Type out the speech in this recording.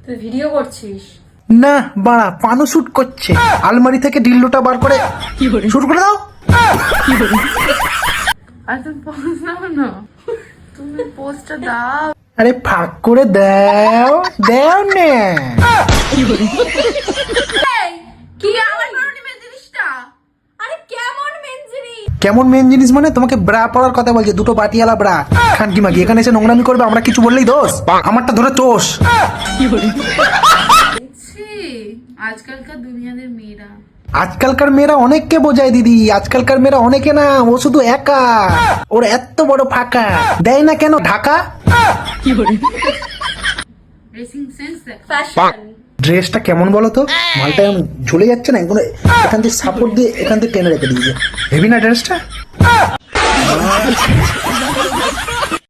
তুই ভিডিও করছিস? না বাড়া, পানু শুট করছে। আলমারি থেকে ডিল্লোটা বার করে শুট করে দাও। আর তুমি পোজ নাও না, তুমি পোজটা দাও। আরে ফাঁক করে দাও, দাও না। কি আমার করনি মেন জিনিসটা? আরে কেমন মেন জিনিস? কেমন মেন জিনিস মানে? তোমাকে ব্রা পরার কথা বলছে, দুটো বাটিয়ালা ব্রা। খানকি মাগি এখানে এসে নোংরামি করবে, আমরা কিছু বললেই দোষ। আমারটা ধরে তোষ। ছি, আজকালকার দুনিয়াদের মেয়েরা। আজকালকার মেয়েরা অনেককে বোঝায় দিদি, আজকালকার মেয়েরা অনেকে না, ও শুধু একা। ওর এত বড় ফাঁকা, দেয় না কেন ঢাকা? ড্রেসিং সেন্স দেখ, ফ্যাশন। ড্রেসটা কেমন বলো তো? মালটা এমন ঝুলে যাচ্ছে না, এগুলো এখান থেকে সাপোর্ট দিয়ে এখান থেকে টেনে রেখে দিয়েছে। হেভি না ড্রেসটা?